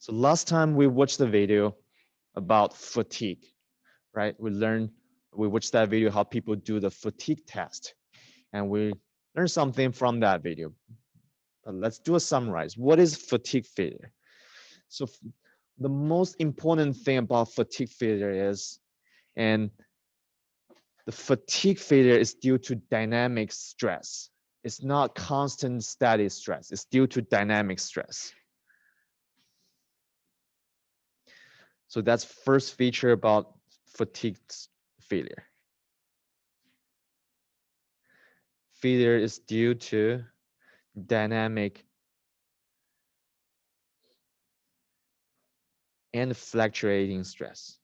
So last time we watched the video about fatigue, right? We watched that video how people do the fatigue test, and we learned something from that video. But let's do a summarize. What is fatigue failure? So the most important thing about fatigue failure is, and the fatigue failure is due to dynamic stress. It's not constant static stress. It's due to dynamic stress. So that's first feature about fatigue failure. Failure is due to dynamic and fluctuating stress.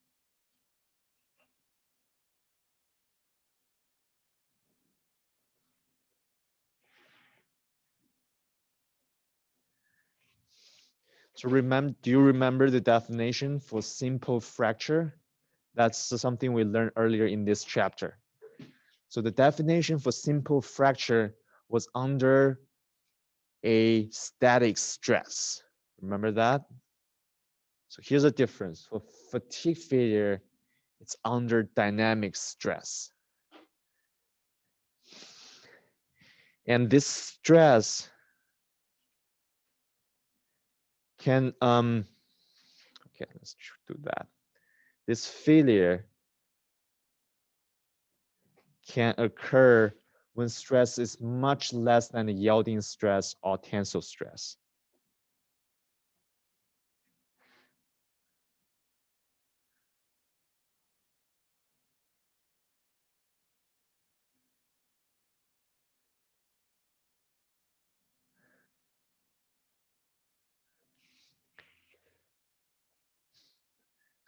So do you remember the definition for simple fracture? That's something we learned earlier in this chapter. So the definition for simple fracture was under a static stress. Remember that? So here's a difference. For fatigue failure, it's under dynamic stress. And this stress can, okay, let's do that. This failure can occur when stress is much less than the yielding stress or tensile stress.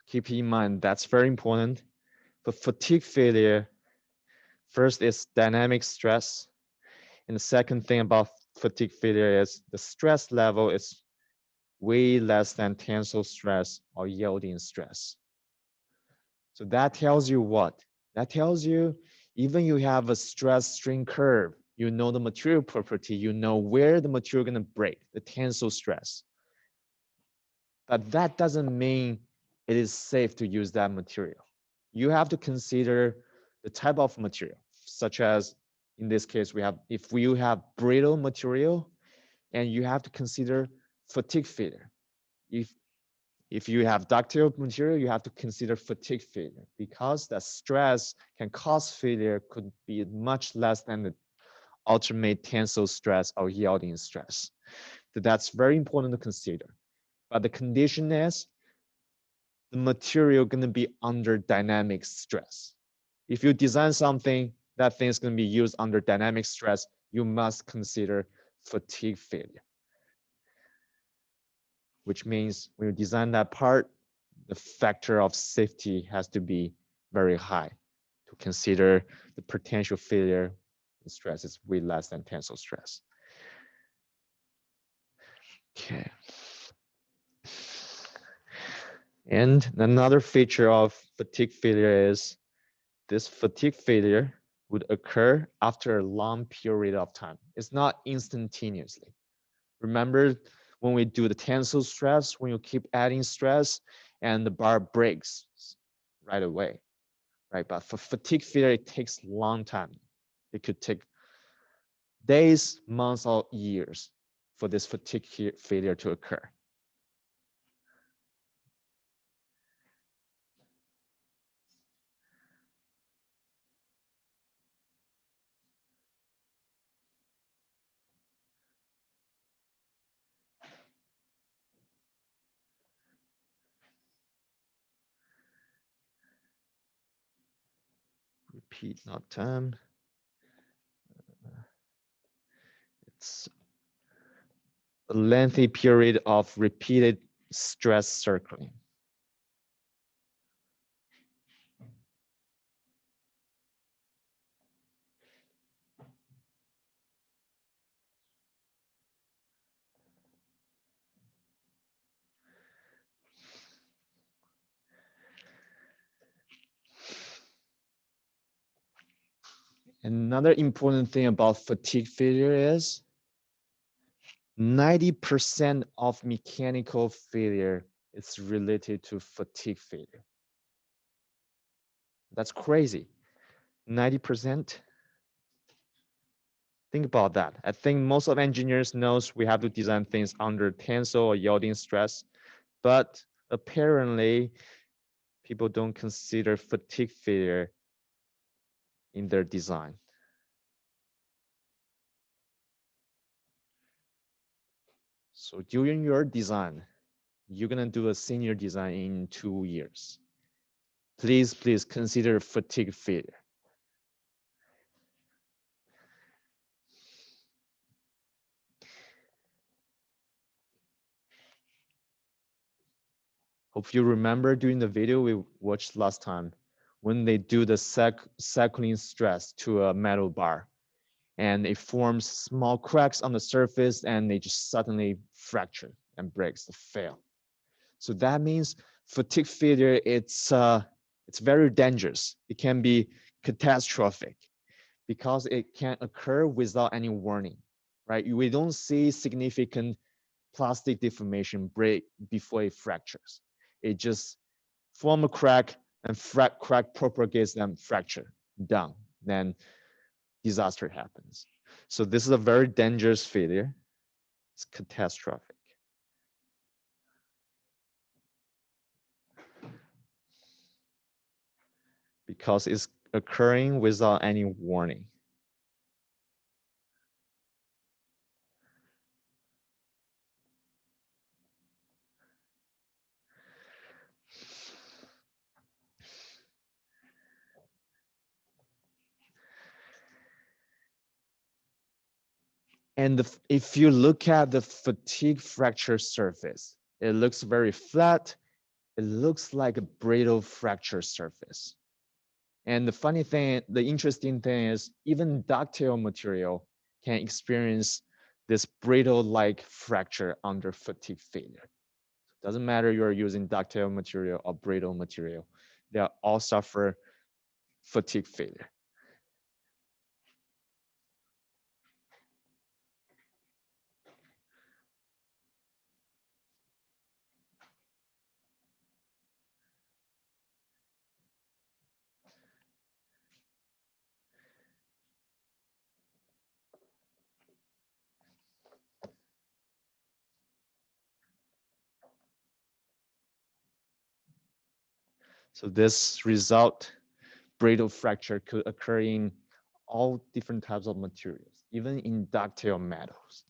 Keep in mind, that's very important. For fatigue failure, first is dynamic stress. And the second thing about fatigue failure is the stress level is way less than tensile stress or yielding stress. So that tells you what? That tells you even you have a stress strain curve, you know the material property, you know where the material gonna break, the tensile stress. But that doesn't mean it is safe to use that material. You have to consider the type of material, such as in this case, if you have brittle material, and you have to consider fatigue failure. If you have ductile material, you have to consider fatigue failure because the stress can cause failure could be much less than the ultimate tensile stress or yielding stress. So that's very important to consider. But the condition is the material going to be under dynamic stress. If you design something that thing is going to be used under dynamic stress, you must consider fatigue failure, which means when you design that part, the factor of safety has to be very high to consider the potential failure. The stress is way less than tensile stress. Okay. And another feature of fatigue failure is this fatigue failure would occur after a long period of time. It's not instantaneously. Remember when we do the tensile stress, when you keep adding stress and the bar breaks right away, right? But for fatigue failure, it takes a long time. It could take days, months, or years for this fatigue failure to occur. Repeat, not time. It's a lengthy period of repeated stress circling. Another important thing about fatigue failure is 90% of mechanical failure is related to fatigue failure. That's crazy. 90%. Think about that. I think most of engineers knows we have to design things under tensile or yielding stress, but apparently people don't consider fatigue failure in their design. So during your design, you're gonna do a senior design in 2 years. Please consider fatigue failure. Hope you remember during the video we watched last time when they do the cycling stress to a metal bar and it forms small cracks on the surface and they just suddenly fracture and breaks the fail. So that means fatigue failure, it's very dangerous. It can be catastrophic because it can occur without any warning, right? We don't see significant plastic deformation break before it fractures. It just form a crack and crack propagates and fracture down. Then disaster happens. So this is a very dangerous failure. It's catastrophic. Because it's occurring without any warning. And if you look at the fatigue fracture surface, it looks very flat. It looks like a brittle fracture surface. And the funny thing, the interesting thing is even ductile material can experience this brittle-like fracture under fatigue failure. Doesn't matter you're using ductile material or brittle material, they all suffer fatigue failure. So this result, brittle fracture could occur in all different types of materials, even in ductile metals.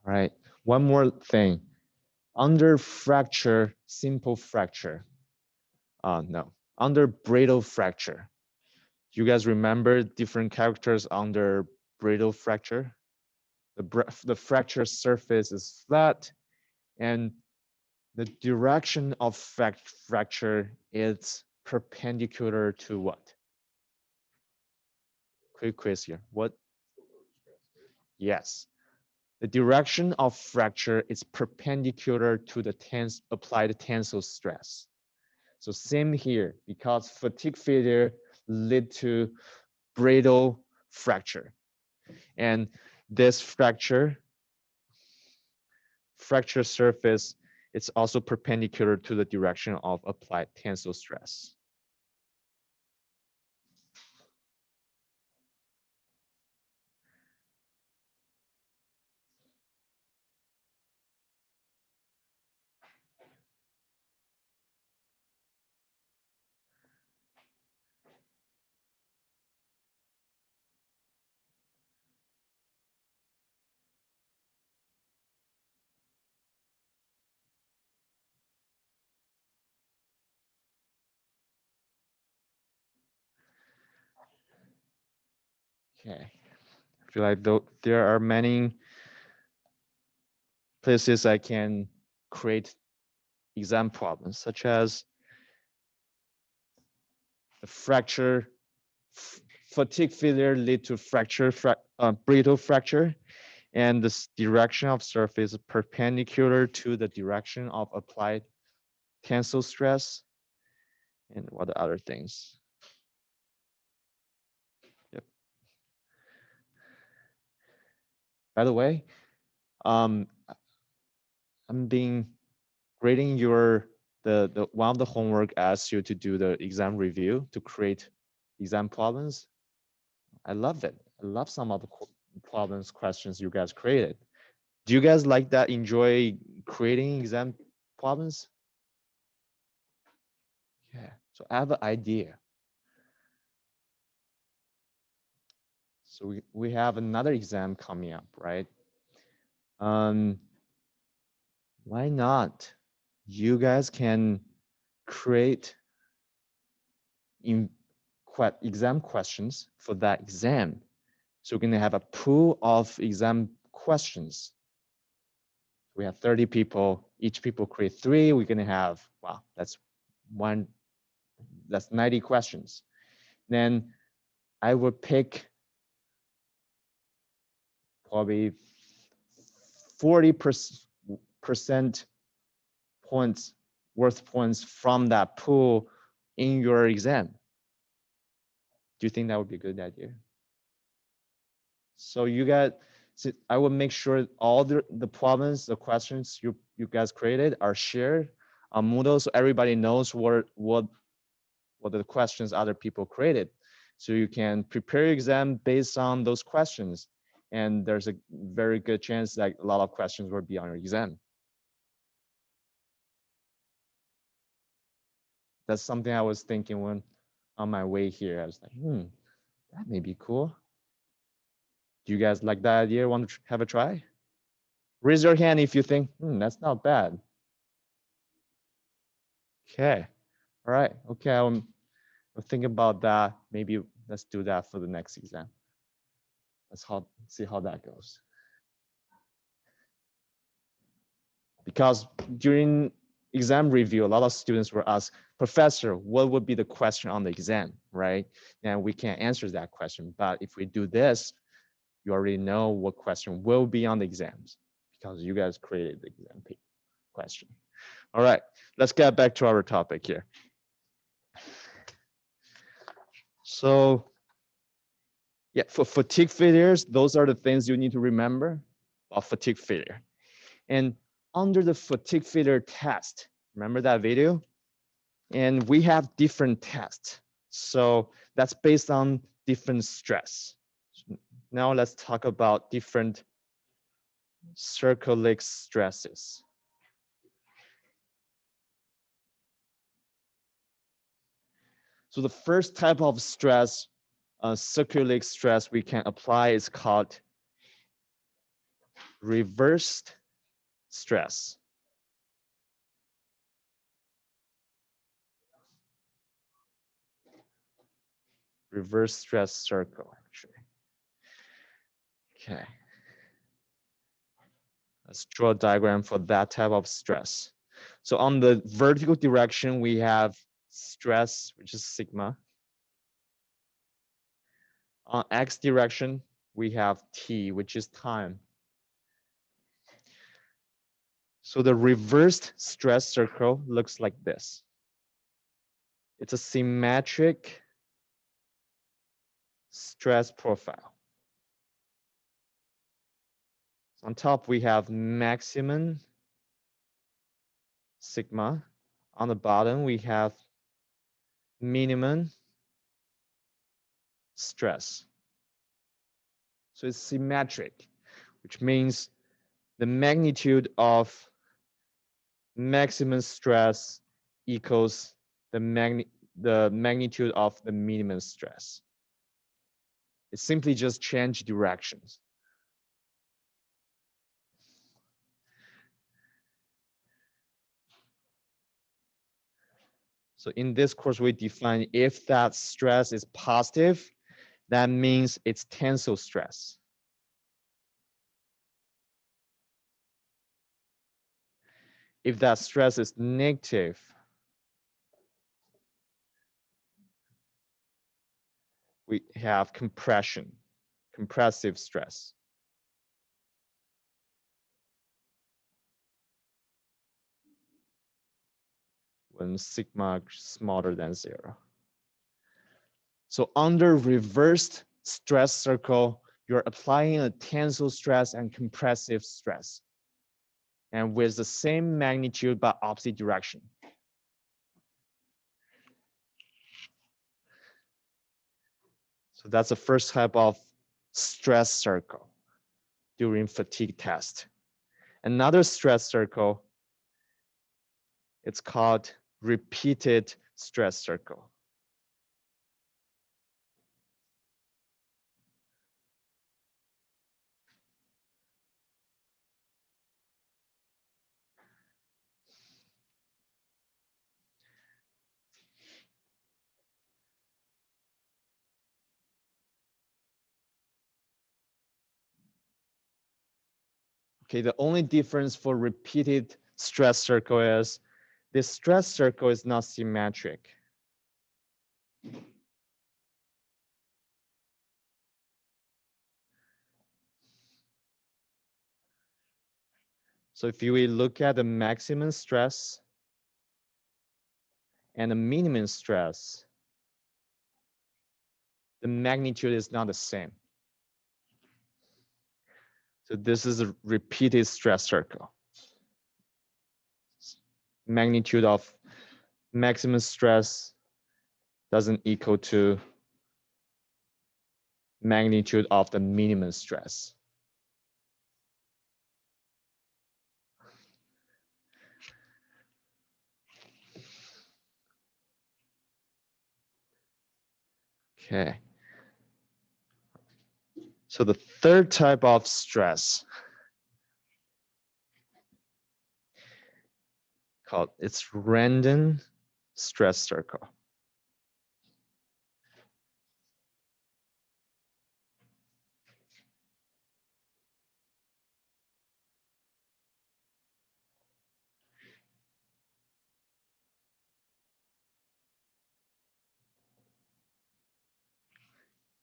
All right, one more thing. Under fracture, simple fracture, no, under brittle fracture, you guys remember different characters under brittle fracture? The fracture surface is flat and the direction of fracture is perpendicular to what? Quick quiz here. What? Yes. The direction of fracture is perpendicular to the applied tensile stress. So same here, because fatigue failure lead to brittle fracture. And this fracture surface, it's also perpendicular to the direction of applied tensile stress. Okay, I feel like there are many places I can create exam problems, such as the fracture, fatigue failure lead to fracture, brittle fracture, and this direction of surface is perpendicular to the direction of applied tensile stress. And what are other things? Yep. By the way, I'm being grading your the one of the homework asks you to do the exam review to create exam problems. I love it. I love some of the problems questions you guys created. Do you guys like that? Enjoy creating exam problems? Yeah. So I have an idea. So we have another exam coming up, right? Why not? You guys can create in exam questions for that exam. So we're going to have a pool of exam questions. We have 30 people. Each people create 3. We're going to have, wow, that's 90 questions. Then I would pick probably 40% points, worth points from that pool in your exam. Do you think that would be a good idea? So you got, so I will make sure all the problems, the questions you guys created are shared on Moodle, so everybody knows what the questions other people created. So you can prepare your exam based on those questions. And there's a very good chance that a lot of questions will be on your exam. That's something I was thinking when on my way here. I was like, that may be cool. Do you guys like that idea? Want to have a try? Raise your hand if you think, that's not bad. Okay. All right. Okay. I'll think about that. Maybe let's do that for the next exam. Let's see how that goes. Because during exam review, a lot of students were asked, Professor, what would be the question on the exam, right? And we can't answer that question. But if we do this, you already know what question will be on the exams because you guys created the exam question. All right, let's get back to our topic here. So yeah, for fatigue failures, those are the things you need to remember about fatigue failure. And under the fatigue failure test, remember that video? And we have different tests. So that's based on different stress. Now let's talk about different circle stresses. So the first type of stress, circular stress we can apply is called reversed stress. Reverse stress circle, actually. Okay. Let's draw a diagram for that type of stress. So on the vertical direction, we have stress, which is sigma. On x direction, we have t, which is time. So the reversed stress circle looks like this. It's a symmetric stress profile. On top, we have maximum sigma. On the bottom, we have minimum stress. So it's symmetric, which means the magnitude of maximum stress equals the magnitude of the minimum stress. It simply just change directions. So in this course, we define if that stress is positive, that means it's tensile stress. If that stress is negative, we have compression, compressive stress. when sigma smaller than 0. So under reversed stress circle, you're applying a tensile stress and compressive stress, and with the same magnitude but opposite direction. So that's the first type of stress circle during fatigue test. Another stress circle, it's called repeated stress circle. Okay, the only difference for repeated stress circle is this stress circle is not symmetric. So if we look at the maximum stress and the minimum stress, the magnitude is not the same. So this is a repeated stress circle. Magnitude of maximum stress doesn't equal to magnitude of the minimum stress. Okay. So the third type of stress called it's random stress circle.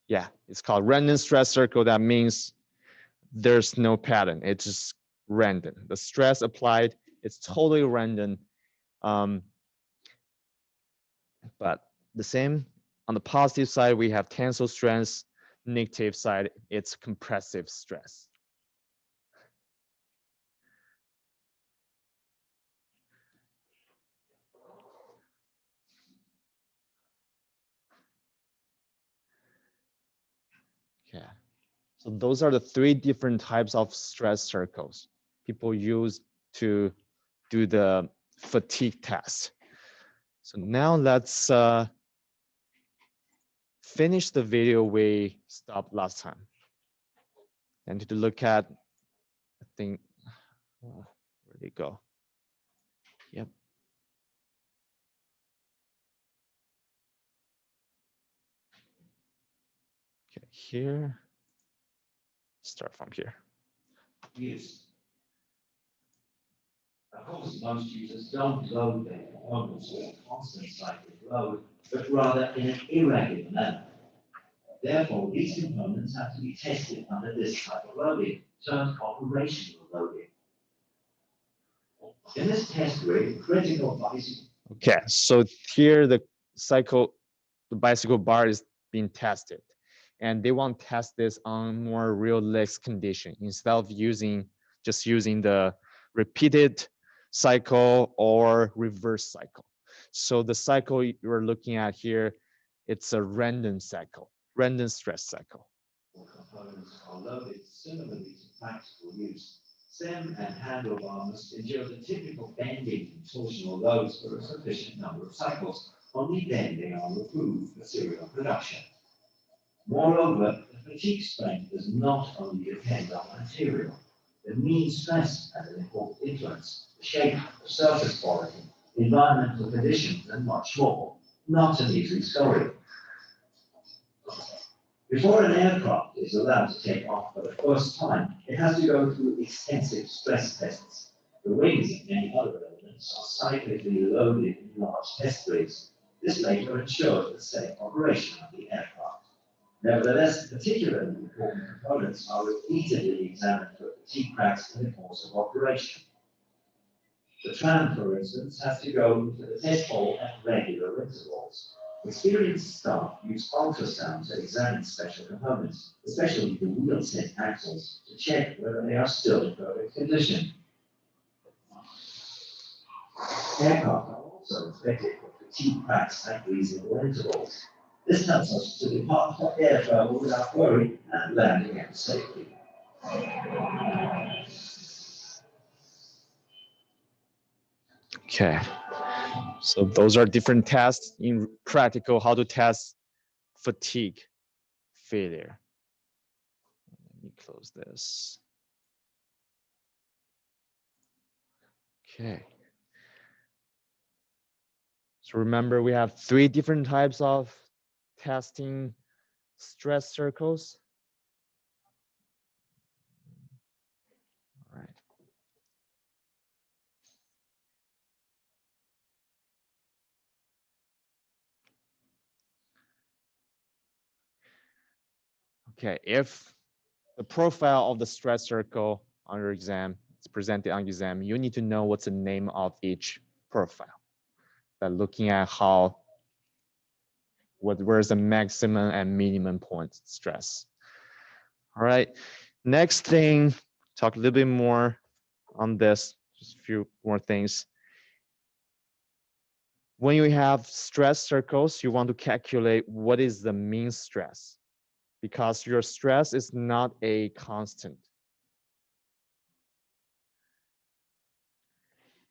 Yeah, it's called random stress circle. That means there's no pattern. It's just random. The stress applied, it's totally random. But the same, on the positive side, we have tensile stress. Negative side, it's compressive stress. Yeah. So those are the three different types of stress circles people use to do the fatigue test. So now let's finish the video we stopped last time. And to look at, I think, where did it go? Yep. Okay, here. Start from here. Yes. Of course, most users don't load their components with a constant cyclic load, but rather in an irregular manner. Therefore, these components have to be tested under this type of loading, termed operational loading. In this test rig, critical bicycle. Okay, so here the bicycle bar is being tested, and they want to test this on more real legs condition instead of just using the repeated cycle or reverse cycle. So the cycle you're looking at here, it's a random cycle, random stress cycle. Components are loaded similarly to practical use. Stem and handlebar must endure the typical bending and torsional loads for a sufficient number of cycles. Only then they are approved for serial production. Moreover, the fatigue strength does not only depend on material. The mean stress has an important influence, the shape, the surface quality, environmental conditions, and much more. Not an easy story. Before an aircraft is allowed to take off for the first time, it has to go through extensive stress tests. The wings and many other elements are cyclically loaded in large test rigs. This later ensures the safe operation of the aircraft. Nevertheless, particularly important components are repeatedly examined for fatigue cracks in the course of operation. The tram, for instance, has to go to the test hole at regular intervals. Experienced staff use ultrasound to examine special components, especially the wheel set axles, to check whether they are still in perfect condition. Aircraft are also inspected for fatigue cracks at reasonable intervals. This helps us to depart hot air travel without worry and land again safely. Okay, so those are different tests in practical, how to test fatigue failure. Let me close this. Okay. So remember, we have 3 different types of testing stress circles. All right. Okay, if the profile of the stress circle on your exam is presented on exam, you need to know what's the name of each profile. That looking at how, where's the maximum and minimum point stress. All right, next thing, talk a little bit more on this, just a few more things. When you have stress circles, you want to calculate what is the mean stress, because your stress is not a constant.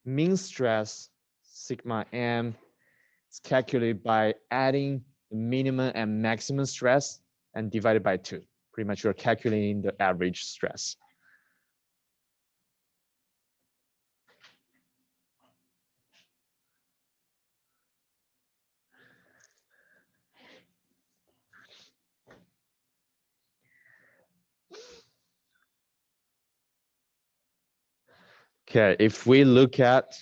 Mean stress, sigma m, is calculated by adding the minimum and maximum stress and divided by 2. Pretty much you're calculating the average stress. Okay, if we look at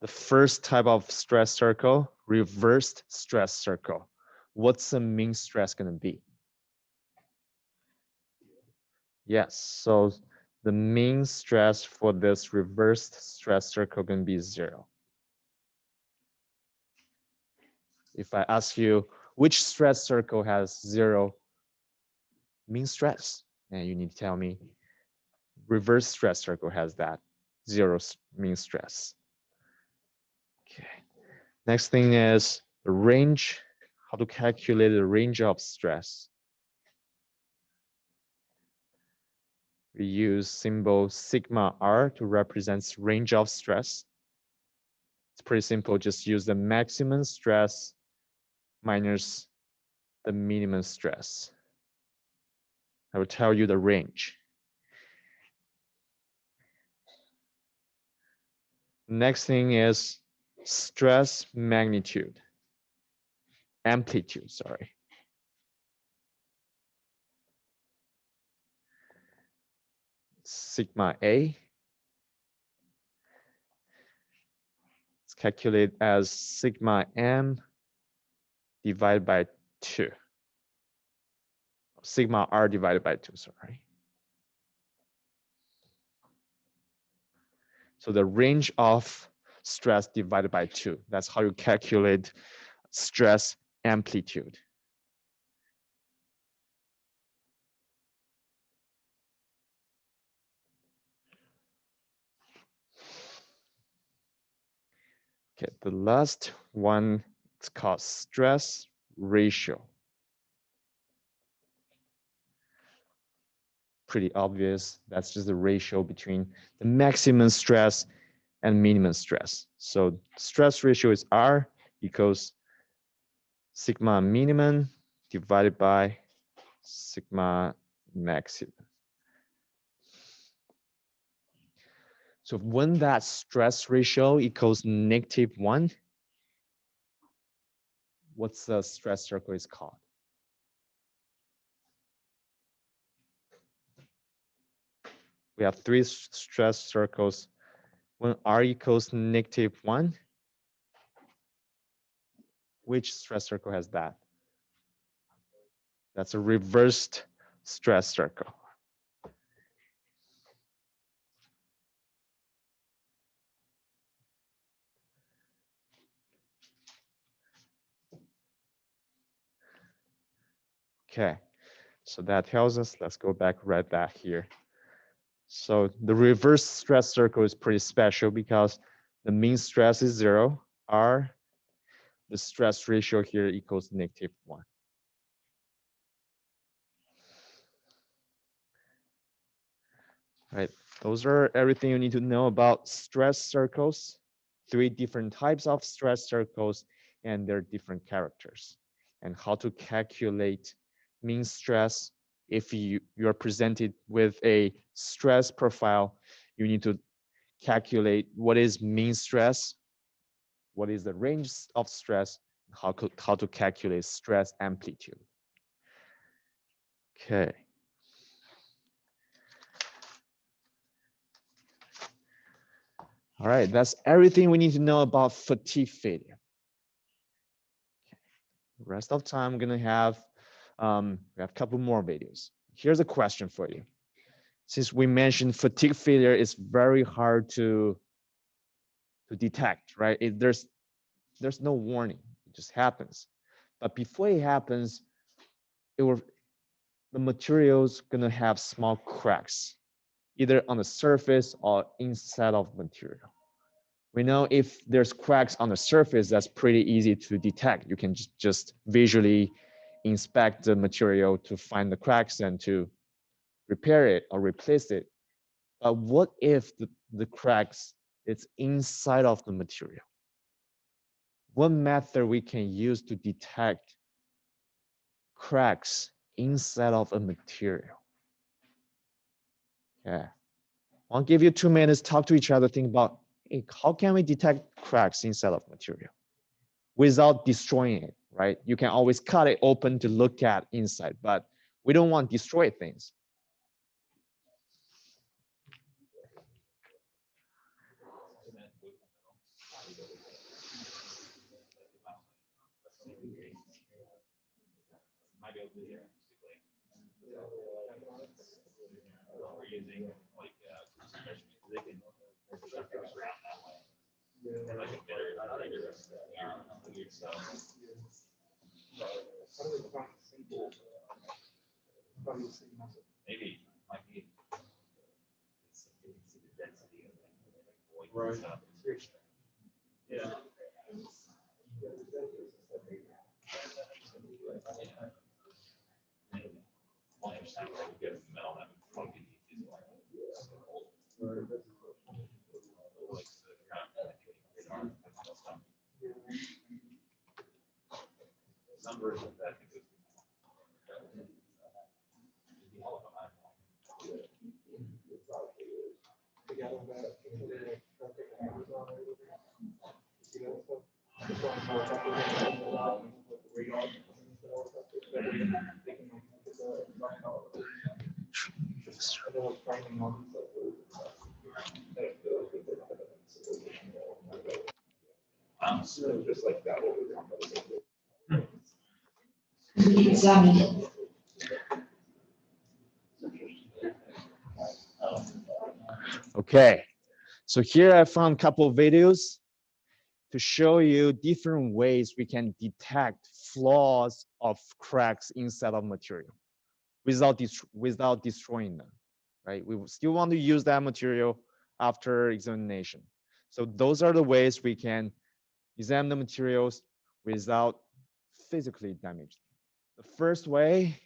the first type of stress circle, reversed stress circle, what's the mean stress going to be? Yes, so the mean stress for this reversed stress circle can be 0. If I ask you which stress circle has 0 mean stress, and you need to tell me reverse stress circle has that 0 mean stress. Okay. Next thing is the range, how to calculate the range of stress. We use symbol sigma r to represent range of stress. It's pretty simple, just use the maximum stress minus the minimum stress. I will tell you the range. Next thing is stress magnitude, amplitude, sorry. Sigma A. It's calculated as sigma m divided by 2. Sigma r divided by 2, sorry. So the range of stress divided by 2. That's how you calculate stress amplitude. Okay, the last one, it's called stress ratio. Pretty obvious. That's just the ratio between the maximum stress and minimum stress. So stress ratio is R equals sigma minimum divided by sigma maximum. So when that stress ratio equals -1, what's the stress circle is called? We have 3 stress circles. When R equals -1, which stress circle has that? That's a reversed stress circle. Okay, so that tells us, let's go back, read that here. So the reverse stress circle is pretty special because the mean stress is 0, R, the stress ratio here equals -1. Right, those are everything you need to know about stress circles, 3 different types of stress circles and their different characters, and how to calculate mean stress. If you're presented with a stress profile, you need to calculate what is mean stress, what is the range of stress, how to calculate stress amplitude. Okay. All right, that's everything we need to know about fatigue failure. Okay. The rest of time, I'm gonna have we have a couple more videos. Here's a question for you. Since we mentioned fatigue failure is very hard to detect, right? There's no warning, it just happens. But before it happens, the material's gonna have small cracks, either on the surface or inside of the material. We know if there's cracks on the surface, that's pretty easy to detect. You can just visually inspect the material to find the cracks and to repair it or replace it. But what if the cracks it's inside of the material? What method we can use to detect cracks inside of a material? Yeah. I'll give you 2 minutes, talk to each other, think about, hey, how can we detect cracks inside of material without destroying it, right? You can always cut it open to look at inside, but we don't want to destroy things. Okay, so here I found a couple of videos to show you different ways we can detect flaws of cracks inside of material without destroying them, right? We still want to use that material after examination. So those are the ways we can examine the materials without physically damaging. The first way,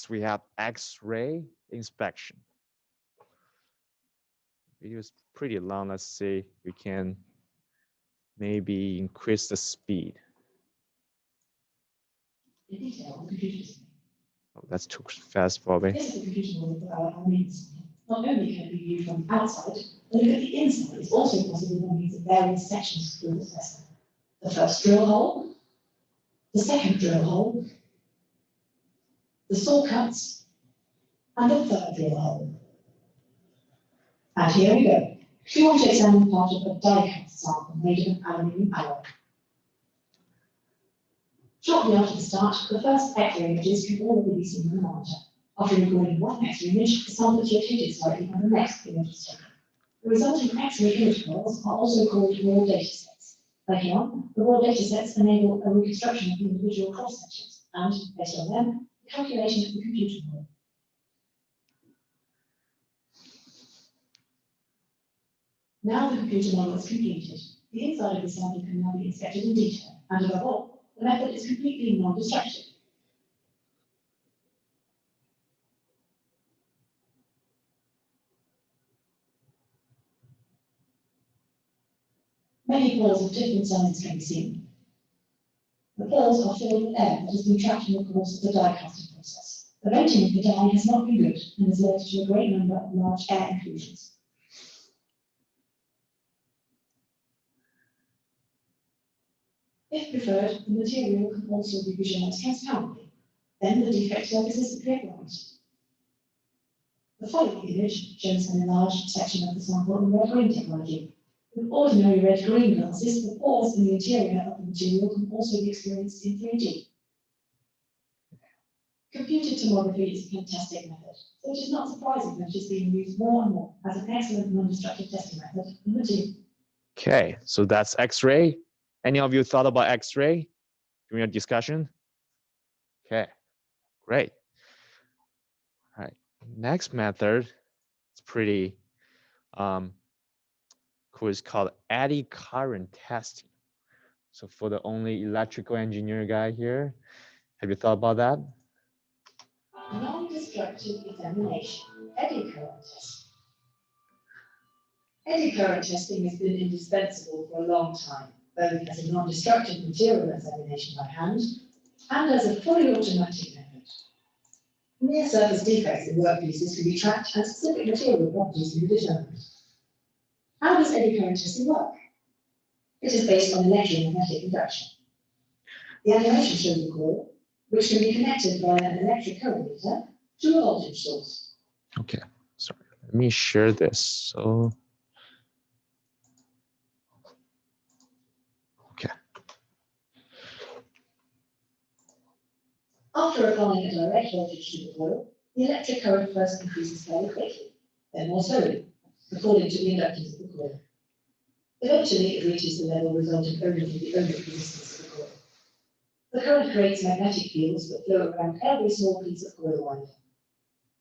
we have X-ray inspection. The video is pretty long. Let's see, we can maybe increase the speed. Oh, that's too fast for me. This is the computer model for our means. Not only can it be viewed from outside, but look at the inside is also possible by means of various sections through the specimen. The first drill hole, the second drill hole, the saw cuts, and the third drill hole. And here we go. We want to examine part of a die-cast sample made of an aluminium alloy. Shortly after the start, the first X-ray images can already be seen on the monitor. After recording one X-ray image, the sample is rotated slightly when the next image is taken. The resulting X-ray image files are also called raw datasets. Like here, the raw datasets enable a reconstruction of the individual cross sections. and, based on them, the calculation of the computer model. Now the computer model is completed, the inside of the sample can now be inspected in detail, and above all, the method is completely non-destructive. Many pores of different sizes can be seen. The pores are filled with air that has been trapped in the course of the die casting process. The venting of the die has not been good and has led to a great number of large air inclusions. If preferred, the material can also be visualized transparently. Then the defect surfaces appear bright. The following image shows an enlarged section of the sample in red-green technology. With ordinary red-green glasses, the pores in the interior of the material can also be experienced in 3D. Computed tomography is a fantastic method, so it is not surprising that it is being used more and more as an excellent non-destructive testing method in material. Okay, so that's X-ray. Any of you thought about X-ray during your discussion? Okay, great. All right, next method is pretty cool. It's called eddy current testing. So for the only electrical engineer guy here, have you thought about that? Non-destructive examination, eddy current testing. Eddy current testing has been indispensable for a long time, both as a non-destructive material examination by hand and as a fully automatic method. Near surface defects in workpieces can be tracked and specific material properties can be determined. How does eddy current testing work? It is based on electromagnetic induction. The animation shows a coil, which can be connected via an electric current meter to a voltage source. Okay, sorry, let me share this. So, okay. After applying a direct voltage to the coil, the electric current first increases fairly quickly, then more slowly, according to the inductance of the coil. Eventually, it reaches the level resulting only from the ohmic resistance of the coil. The current creates magnetic fields that flow around every small piece of coil wire.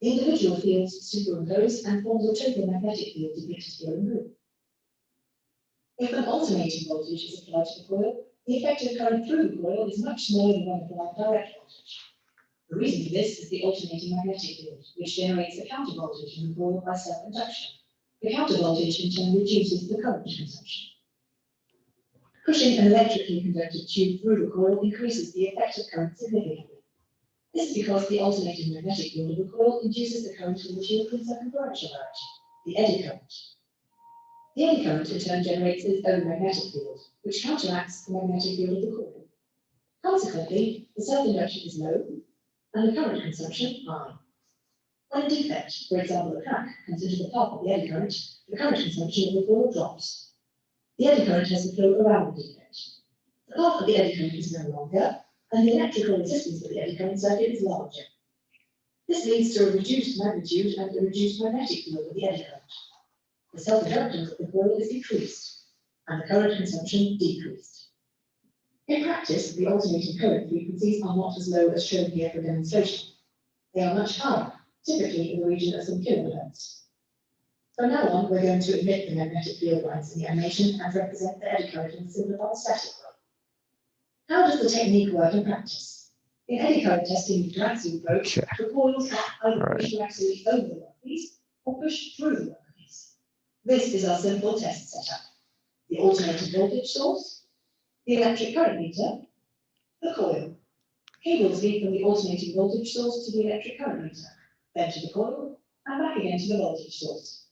The individual fields superimpose and form the total magnetic field depicted here in blue. If an alternating voltage is applied to the coil, the effective current through the coil is much smaller than when applied direct voltage. The reason for this is the alternating magnetic field, which generates a counter voltage in the coil by self-induction. The counter voltage in turn reduces the current consumption. Pushing an electrically conductive tube through the coil increases the effective current significantly. This is because the alternating magnetic field of the coil induces the current in the tube in circumferential direction, the eddy current. The eddy current in turn generates its own magnetic field, which counteracts the magnetic field of the coil. Consequently, the self-induction is low and the current consumption high. When a defect, for example a crack, comes into the path of the eddy current, the current consumption of the coil drops. The eddy current has to flow around the defect. The path of the eddy current is no longer, and the electrical resistance of the eddy current circuit is larger. This leads to a reduced magnitude and a reduced magnetic field of the eddy current. The self-inductance of the coil is increased, and the current consumption decreased. In practice, the alternating current frequencies are not as low as shown here for demonstration. They are much higher, typically in the region of some kilohertz. From now on, we're going to omit the magnetic field lines in the animation and represent the eddy current in a simplified static way. How does the technique work in practice? In eddy current testing with coaxial approach, the coils are either pushed coaxially over the workpiece or pushed through the workpiece. This is our simple test setup. The alternating voltage source, the electric current meter, the coil. Cables lead from the alternating voltage source to the electric current meter, then to the coil, and back again to the voltage source.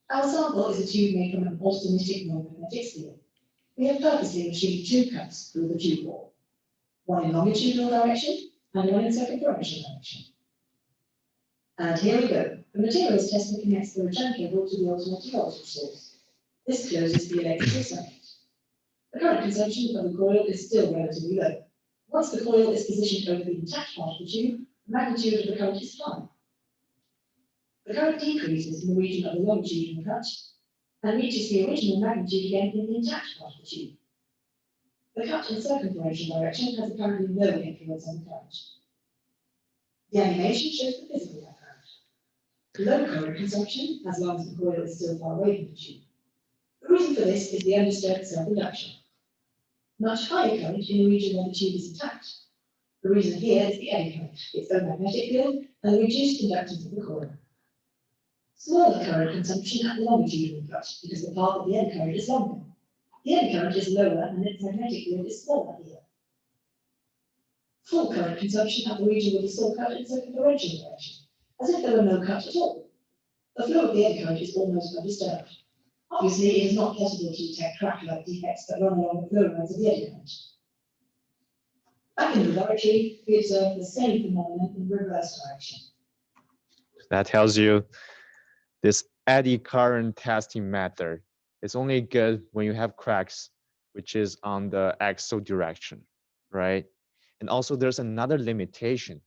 Our sample is a tube made from an austenitic non-magnetic steel. We have purposely machined two cuts through the tube wall, one in longitudinal direction and one in circumferential direction. And here we go. The materials tester connects the return cable to the alternating voltage source. This closes the electrical circuit. The current consumption of the coil is still relatively low. Once the coil is positioned over the intact part of the tube, the magnitude of the current is high. The current decreases in the region of the longitudinal cut and reaches the original magnitude again in the intact part of the tube. The cut in circumferential direction has apparently no influence on the current. The animation shows the physical current. Low current consumption, as long as the coil is still far away from the tube. The reason for this is the undisturbed self-induction. Much higher current in the region where the tube is intact. The reason here is the eddy current, its own magnetic field, and the reduced conductance of the coil. Smaller current consumption at the longitudinal cut because the path of the eddy current is longer. The eddy current is lower and its magnetic field is smaller here. Full current consumption at the region with the still cut in circumferential direction, as if there were no cut at all. The flow of the eddy current is almost undisturbed. Obviously, it is not possible to detect crack-like defects that run along the flow lines of the eddy current. Back in the laboratory, we observed the same phenomenon in reverse direction. That tells you this eddy current testing method is only good when you have cracks, which is on the axial direction, right? And also there's another limitation.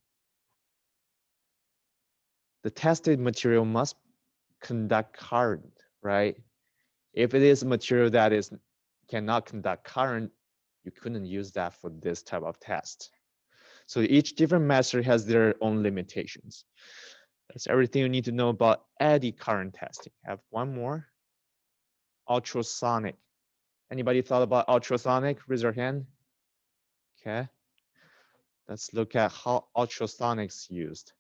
The tested material must conduct current, right? If it is a material that cannot conduct current, you couldn't use that for this type of test. So each different method has their own limitations. That's everything you need to know about eddy current testing. I have one more. Ultrasonic. Anybody thought about ultrasonic? Raise your hand. Okay. Let's look at how ultrasonics used.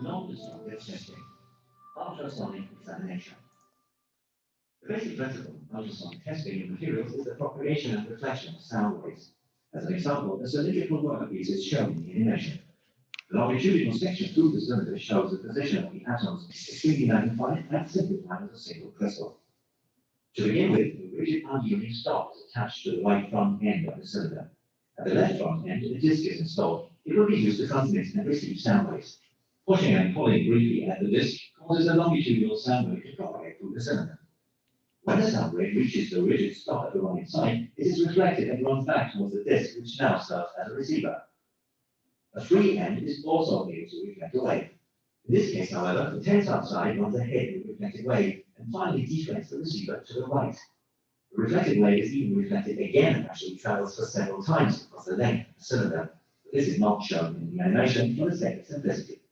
Non-destructive testing. Ultrasonic examination. The basic principle of ultrasonic testing in materials is the propagation and reflection of sound waves. As an example, a cylindrical workpiece is shown in the animation. The longitudinal section through the cylinder shows the position of the atoms extremely magnified and simplified as a single crystal. To begin with, the rigid unyielding stop is attached to the right front end of the cylinder. At the left front end, the disc is installed. It will be used to transmit and receive sound waves. Pushing and pulling briefly at the disc causes a longitudinal sound wave to propagate through the cylinder. When the sound wave reaches the rigid stop at the right side, it is reflected and runs back towards the disc, which now serves as a receiver. A free end is also able to reflect a wave. In this case, however, the tensile side runs ahead with the reflected wave and finally deflects the receiver to the right. The reflected wave is even reflected again and actually travels for several times across the length of the cylinder. But this is not shown in the animation for the sake of simplicity.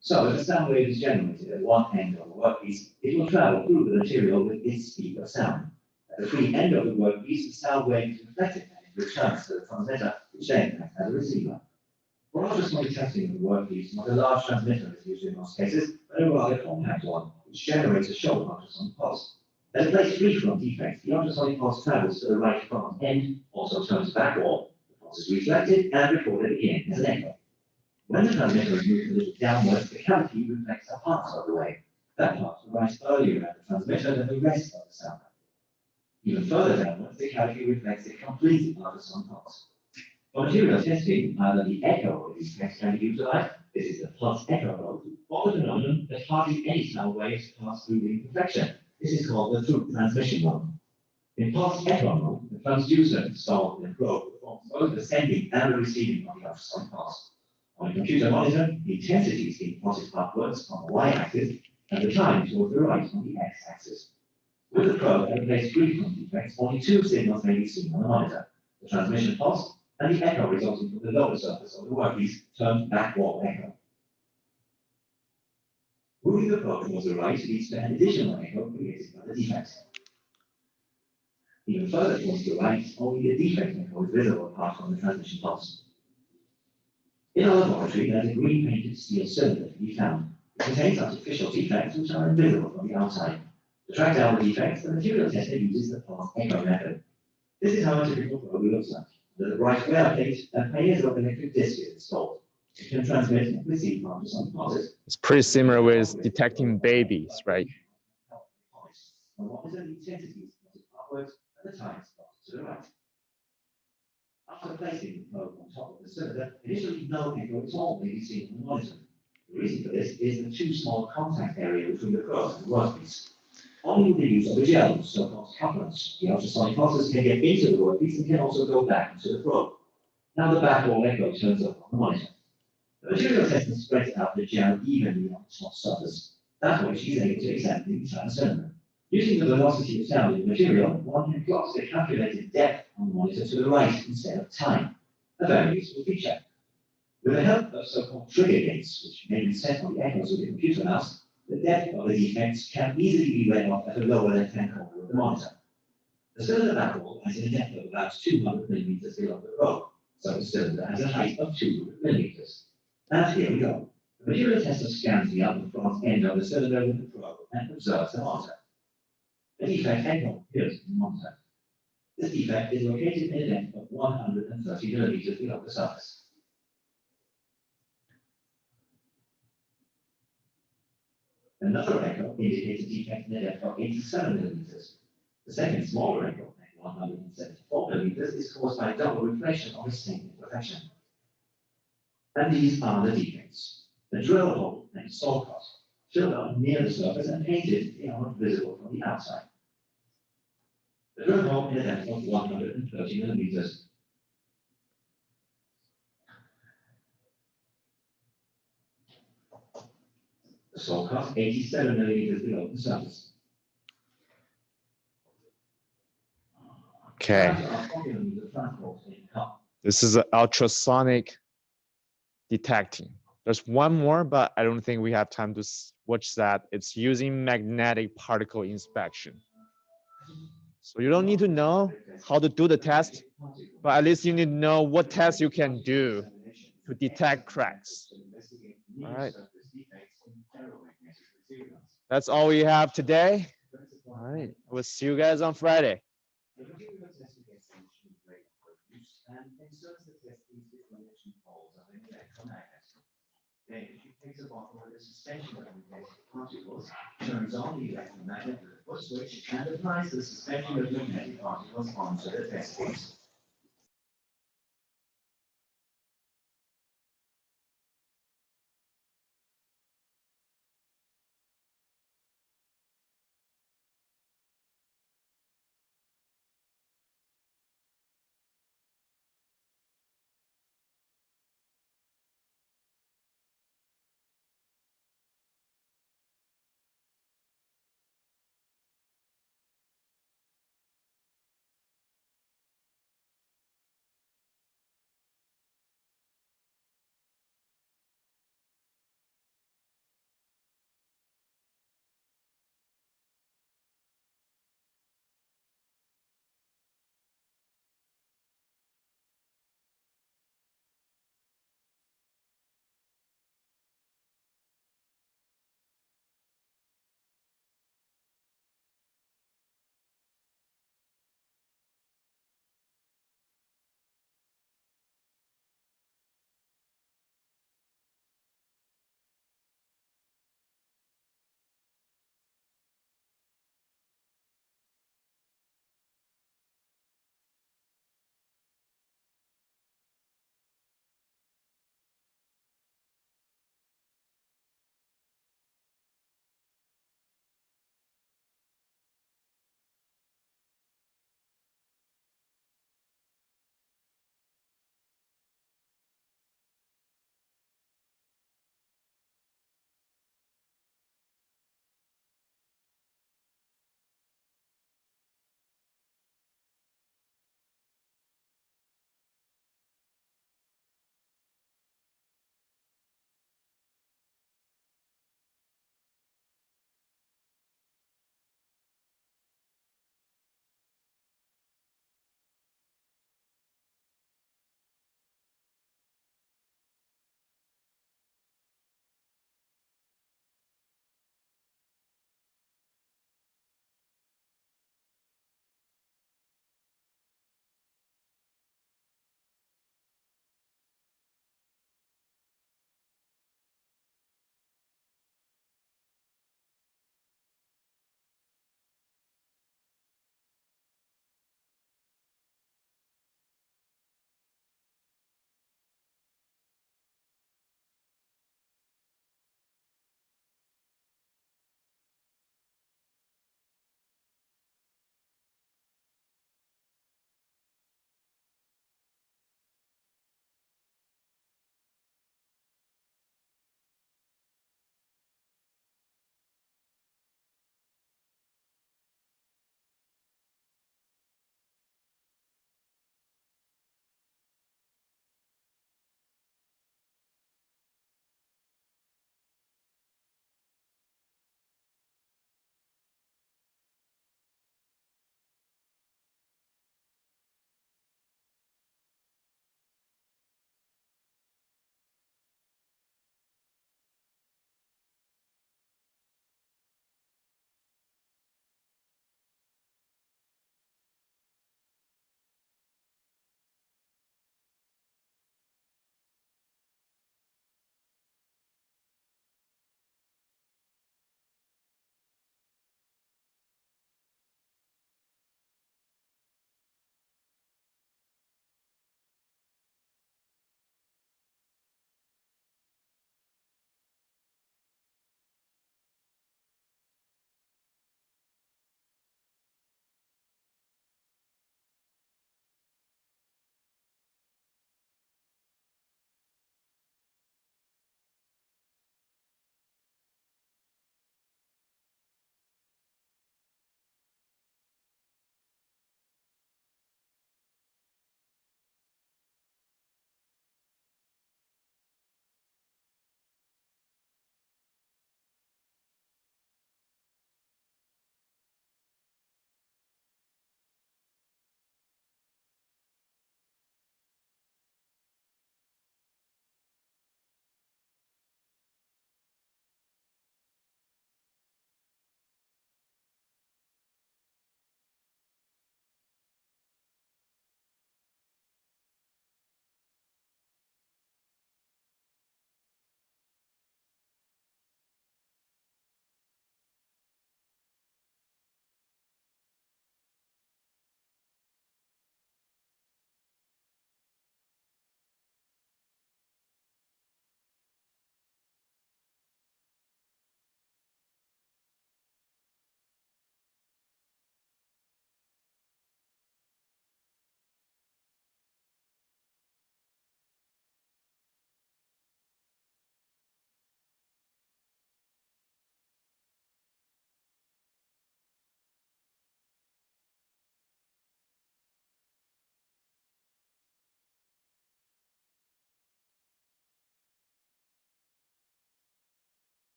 So if a sound wave is generated at one end of the workpiece, it will travel through the material with its speed of sound. At the free end of the workpiece, the sound wave is reflected and it returns to the transmitter, which then acts as a receiver. For ultrasonic testing of the workpiece, not a large transmitter is used in most cases, but a rather compact one, which generates a short ultrasonic pulse. At a place free from defects, the ultrasonic pulse travels to the right front end, also turns backward, the pulse is reflected and recorded again as an echo. When the transmitter is moved a little downwards, the cavity reflects a part of the wave. That part arrives earlier at the transmitter than the rest of the sound. Even further downwards, the cavity reflects a complete ultrasonic pulse. For material testing, either the echo of these effects can be utilized. This is the pulse echo mode, or the phenomenon that hardly any sound waves pass through the reflection. This is called the through transmission mode. In pulse echo mode, the transducer installed in the probe performs both the sending and the receiving of the ultrasonic pulse. On a computer monitor, the intensity is being plotted upwards on the y-axis and the time towards the right on the x-axis. With the probe at a place free from defects, only two signals may be seen on the monitor: the transmission pulse and the echo resulting from the lower surface of the workpiece, termed backward echo. Moving the probe towards the right leads to an additional echo created by the defect. Even further towards the right, only the defect echo is visible apart from the transmission pulse. In our laboratory, there is a green painted steel cylinder to be found. It contains artificial defects which are invisible from the outside. To track down the defects, the material tester uses the pulse echo method. This is how a typical probe looks like. Under the bright wear plate, a piezoelectric disc is installed. It can transmit and receive ultrasonic pulses. It's pretty similar with detecting babies, right? The monitor intensity is plotted upwards and the time is plotted to the right. After placing the probe on top of the cylinder, initially no echo at all may be seen on the monitor. The reason for this is the too small contact area between the probe and the workpiece. Only with the use of a gel, so-called couplants, the ultrasonic pulses can get into the workpiece and can also go back into the probe. Now the backward echo turns up on the monitor. The material tester spreads out the gel evenly on the top surface. That way she is able to examine the entire cylinder. Using the velocity of sound in the material, one can plot the calculated depth on the monitor to the right instead of time, a very useful feature. With the help of so-called trigger gates, which may be set on the echoes of the computer mouse, the depth of the defects can easily be read off at the lower left-hand corner of the monitor. The cylinder backbone has a depth of about 200 millimeters below the probe, so the cylinder has a height of 200 millimeters. And here we go. The material tester scans the upper front end of the cylinder with the probe and observes the monitor. A defect echo appears in the monitor. This defect is located in a depth of 130 millimeters below the surface. Another echo indicates a defect in a depth of 87 millimeters. The second smaller echo, at 174 millimeters, is caused by double reflection of the same imperfection. And these are the defects. The drill hole and saw cut filled up near the surface and painted, they are not visible from the outside. The drill hole in a depth of 130 millimeters. The saw cut 87 millimeters below the surface. Okay. This is an ultrasonic detecting. There's one more, but I don't think we have time to watch that. It's using magnetic particle inspection. So you don't need to know how to do the test, but at least you need to know what tests you can do to detect cracks. All right. That's all we have today. All right. We'll see you guys on Friday. Then she takes a bottle with a suspension of magnetic particles, turns on the electromagnet with a foot switch, and applies the suspension of magnetic particles onto the test case.